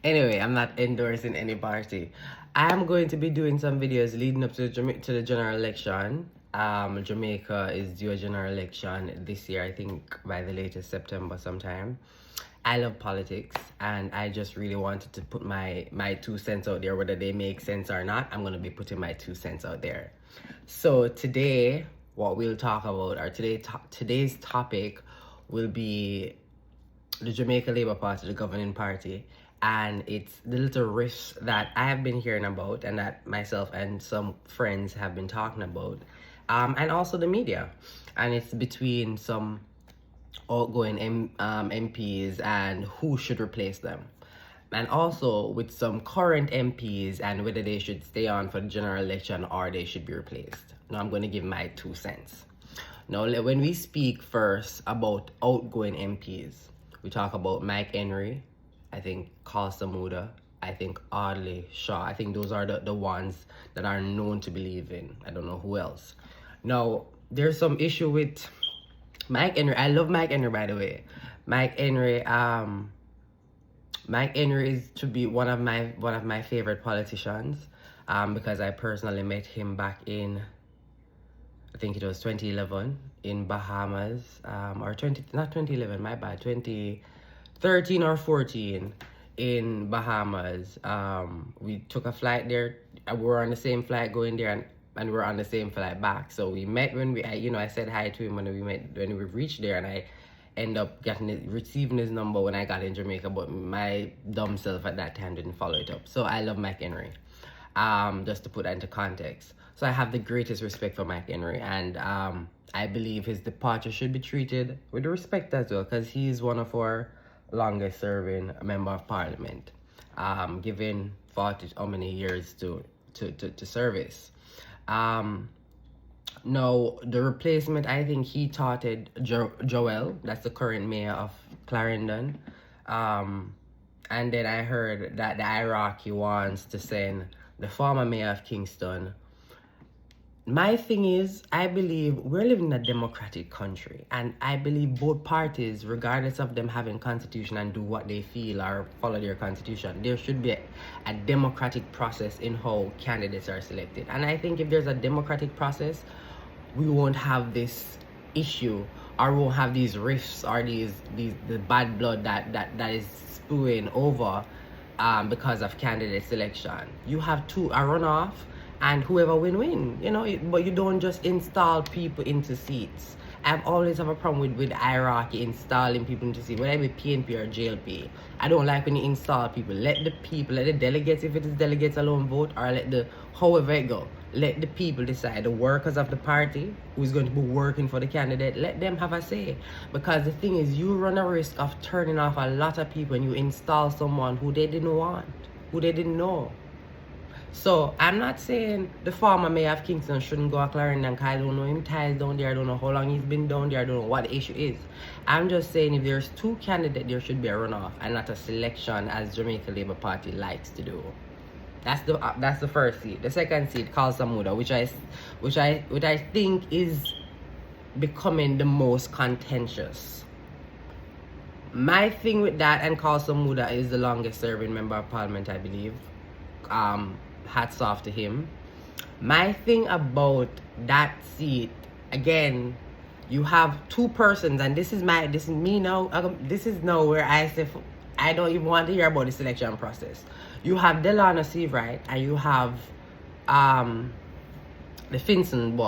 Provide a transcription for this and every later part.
Anyway, I'm not endorsing any party. I am going to be doing some videos leading up to the general election. Jamaica is due a general election this year, I think by the latest September sometime. I love politics, and I just really wanted to put my 2 cents out there. Whether they make sense or not, I'm going to be putting my 2 cents out there. So today, what we'll talk about, or today's topic will be the Jamaica Labour Party, the governing party, and it's the little rifts that I have been hearing about and that myself and some friends have been talking about, and also the media. And it's between some outgoing MPs and who should replace them, and also with some current MPs and whether they should stay on for the general election or they should be replaced. Now I'm going to give my 2 cents. Now, when we speak first about outgoing MPs, we talk about Mike Henry, I think Carl Samuda, I think Audley Shaw. I think those are the ones that are known to believe in. I don't know who else. Now, there's some issue with Mike Henry. I love Mike Henry, by the way. Mike Henry is to be one of my favorite politicians, because I personally met him back in, I think it was 2011 in Bahamas, or not 2011, my bad, 2013 or 14 in Bahamas. We took a flight there. We were on the same flight going there, and we were on the same flight back. So we met when I said hi to him when we reached there, and I end up receiving his number when I got in Jamaica, but my dumb self at that time didn't follow it up. So I love Mike Henry. Just to put that into context. So I have the greatest respect for Mike Henry, and I believe his departure should be treated with respect as well, because he's one of our longest serving member of parliament, given 40 how many years to service. Now, the replacement, I think he touted Joel, that's the current mayor of Clarendon. And then I heard that the Iraqi wants to send the former mayor of Kingston. My thing is, I believe we're living in a democratic country, and I believe both parties, regardless of them having constitution and do what they feel or follow their constitution, there should be a democratic process in how candidates are selected. And I think if there's a democratic process, we won't have this issue, or we won't have these rifts or the bad blood that is spewing over because of candidate selection. You have a runoff, and whoever win, but you don't just install people into seats. I've always have a problem with hierarchy, installing people into seats, whether it be PNP or JLP. I don't like when you install people. Let the delegates, if it is delegates alone, vote, or however it go. Let the people decide. The workers of the party who is going to be working for the candidate, let them have a say. Because the thing is, you run a risk of turning off a lot of people when you install someone who they didn't want, who they didn't know. So I'm not saying the former mayor of Kingston shouldn't go to Clarendon, because I don't know him ties down there. I don't know how long he's been down there. I don't know what the issue is. I'm just saying, if there's two candidates, there should be a runoff and not a selection, as Jamaica Labour Party likes to do. That's the first seat. The second seat, Carl Samuda, which I think is becoming the most contentious. My thing with that and Carl Samuda is the longest serving member of parliament, I believe. Hats off to him. My thing about that seat, again, you have two persons, and this is me now. This is now where I say I don't even want to hear about the selection process. You have Delano Seabright, and you have the Finson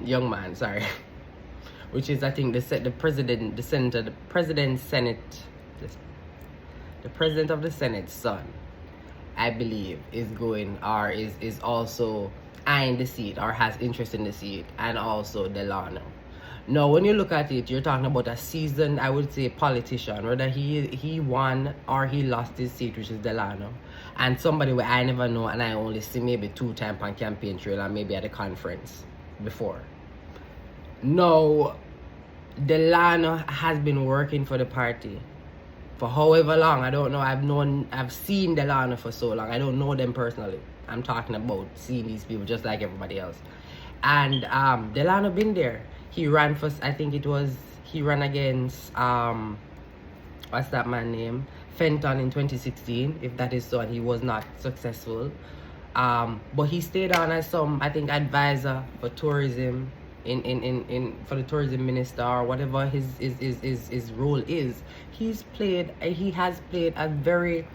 young man, sorry, which is, I think, the president of the Senate's son, I believe, is going, or is also eyeing the seat or has interest in the seat, and also Delano. Now, when you look at it, you're talking about a seasoned, I would say, politician, whether he won or he lost his seat, which is Delano, and somebody where I never know, and I only see maybe 2 times on campaign trail or maybe at a conference before. No, Delano has been working for the party for however long. I don't know. I've seen Delano for so long. I don't know them personally. I'm talking about seeing these people just like everybody else. And Delano been there. He ran against what's that man's name? Fenton in 2016, if that is so, and he was not successful. But he stayed on as some, I think, advisor for tourism in for the tourism minister or whatever his role is. He has played a very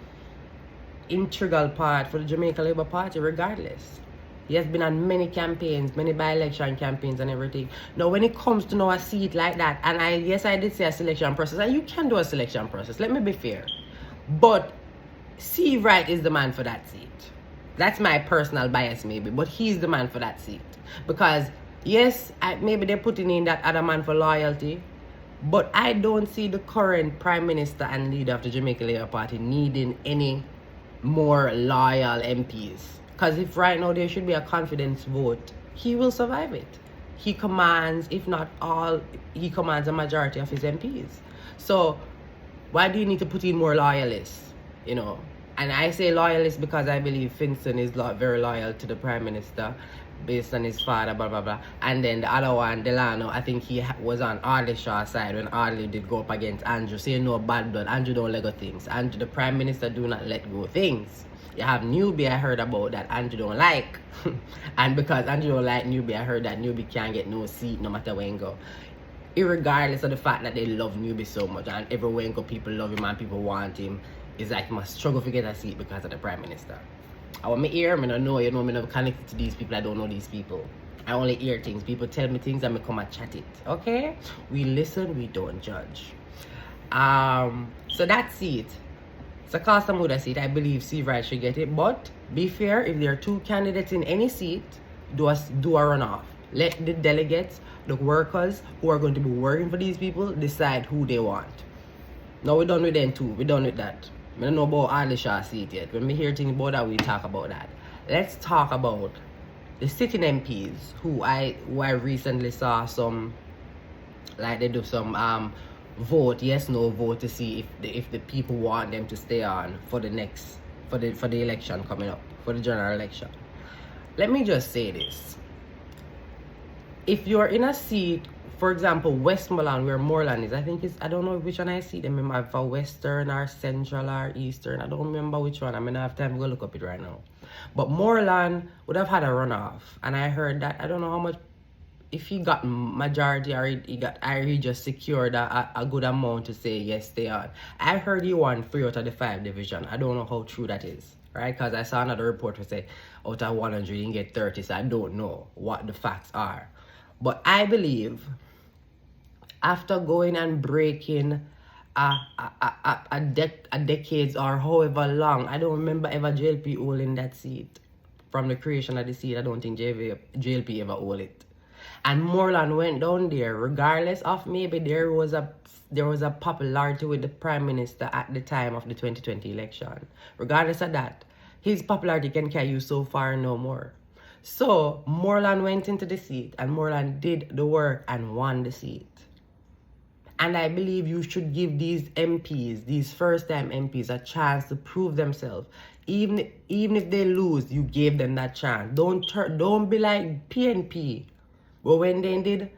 integral part for the Jamaica Labour Party regardless. He has been on many campaigns, many by-election campaigns and everything. Now, when it comes to know a seat like that, and I did say a selection process, and you can do a selection process, let me be fair. But C. Wright is the man for that seat. That's my personal bias maybe, but he's the man for that seat. Because, yes, maybe they're putting in that other man for loyalty, but I don't see the current Prime Minister and leader of the Jamaica Labour Party needing any more loyal MPs. Because if right now there should be a confidence vote, he will survive it. He commands, if not all, he commands a majority of his MPs. So why do you need to put in more loyalists? You know, and I say loyalists because I believe Finson is very loyal to the Prime Minister based on his father, blah, blah, blah. And then the other one, Delano, I think he was on Audley Shaw's side when Audley did go up against Andrew. So you know bad blood. Andrew don't let go things. Andrew, the Prime Minister, do not let go things. You have Newbie, I heard about that Andrew don't like. And because Andrew don't like Newbie, I heard that Newbie can't get no seat no matter where he go. Irregardless of the fact that they love Newbie so much and everywhere he go, people love him and people want him. It's like he must struggle to get a seat because of the Prime Minister. I want me hear, I don't know, I'm not connected to these people, I don't know these people. I only hear things. People tell me things and I come and chat it. Okay? We listen, we don't judge. So that seat. It's a Castamuda seat. I believe C. Wright should get it. But be fair, if there are two candidates in any seat, do a runoff. Let the delegates, the workers who are going to be working for these people, decide who they want. Now we're done with them too. We're done with that. I don't know about Audley Shaw seat yet. When we hear things about that, we talk about that. Let's talk about the sitting MPs who I recently saw some, like they do some vote, yes, no vote to see if the people want them to stay on for the next, for the election coming up, for the general election. Let me just say this. If you're in a seat, for example, Westmoreland, where Moreland is, I think it's, I don't know which one I see them in, for Western or Central or Eastern. I don't remember which one. I mean, I have time to go look up it right now. But Moreland would have had a runoff. And I heard that, I don't know how much, if he got majority or he just secured a good amount to say yes, stay on. I heard he won 3 out of the 5 division. I don't know how true that is, right? Because I saw another report to say out of 100 you can get 30, so I don't know what the facts are. But I believe after going and breaking a decades or however long, I don't remember ever JLP holding that seat. From the creation of the seat, I don't think JLP ever hold it. And Moreland went down there, regardless of maybe there was a popularity with the Prime Minister at the time of the 2020 election. Regardless of that, his popularity can carry you so far no more. So Moreland went into the seat and Moreland did the work and won the seat. And I believe you should give these MPs, these first-time MPs, a chance to prove themselves. Even if they lose, you gave them that chance. Don't be like PNP. But when they did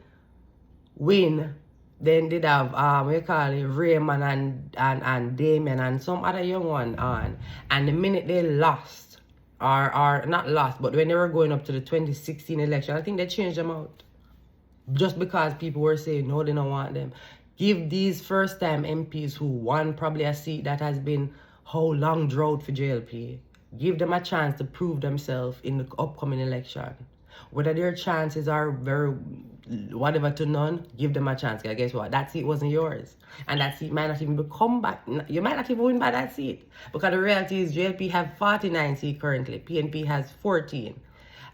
win, they did have Raymond and Damien and some other young one on. And the minute they lost, or not lost, but when they were going up to the 2016 election, I think they changed them out. Just because people were saying, no, they don't want them. Give these first-time MPs who won probably a seat that has been how long drought for JLP, give them a chance to prove themselves in the upcoming election. Whether their chances are very whatever to none, give them a chance. Because guess what? That seat wasn't yours. And that seat might not even come back. You might not even win by that seat. Because the reality is JLP have 49 seats currently. PNP has 14.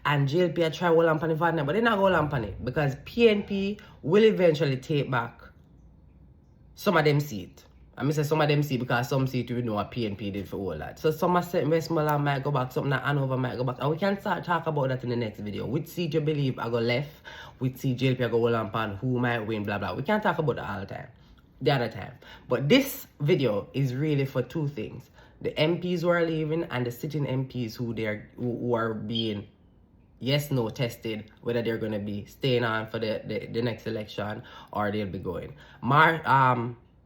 And JLP are trying to hold on for the partner, but they're not going to hold on for it. Because PNP will eventually take back some of them seats. I say some of them seats because some seats we know what PNP did for all that. So some of Westmoreland might go back, something that Hanover might go back. And we can start talk about that in the next video. Which seat you believe I go left, which seat JLP I go hold on pan, who might win, blah blah. We can talk about that all the time. The other time. But this video is really for two things. The MPs who are leaving and the sitting MPs who are being yes, no tested, whether they're going to be staying on for the next election or they'll be going.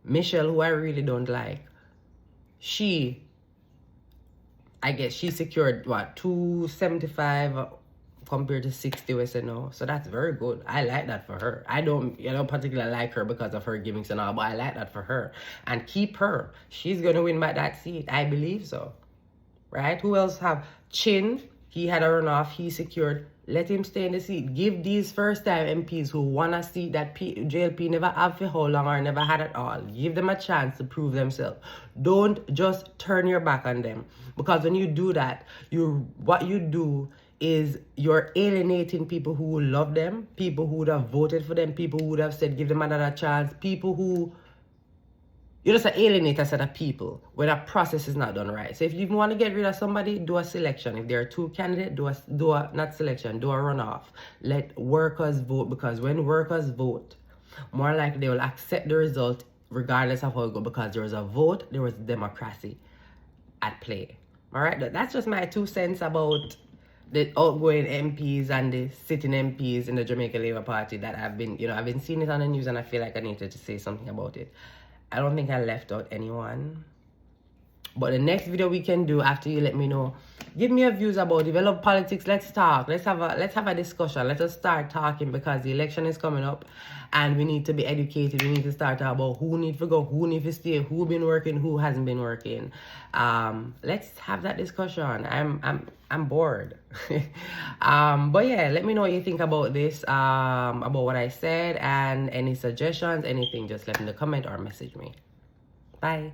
Michelle, who I really don't like, I guess she secured what 275 compared to 60 we say no. So that's very good. I like that for her. I don't particularly like her because of her givings and all, but I like that for her. And keep her. She's gonna win back that seat. I believe so. Right? Who else have Chin? He had a runoff. He secured. Let him stay in the seat. Give these first-time MPs who want a seat that JLP never have for how long or never had at all. Give them a chance to prove themselves. Don't just turn your back on them. Because when you do that, what you do is you're alienating people who love them, people who would have voted for them, people who would have said give them another chance, people who... You just alienate a set of people when a process is not done right. So if you want to get rid of somebody, do a selection. If there are two candidates, do a not selection, do a runoff. Let workers vote, because when workers vote, more likely they will accept the result regardless of how it goes, because there was a vote, there was democracy at play. All right, that's just my 2 cents about the outgoing MPs and the sitting MPs in the Jamaican Labour Party that I've been seeing it on the news, and I feel like I needed to say something about it. I don't think I left out anyone. But the next video we can do after you let me know, give me your views about develop politics. Let's talk. Let's have a discussion. Let us start talking, because the election is coming up and we need to be educated. We need to start talking about who needs to go, who needs to stay, who been working, who hasn't been working. Let's have that discussion. I'm bored. But yeah, let me know what you think about this, about what I said, and any suggestions, anything, just let me know, comment or message me. Bye.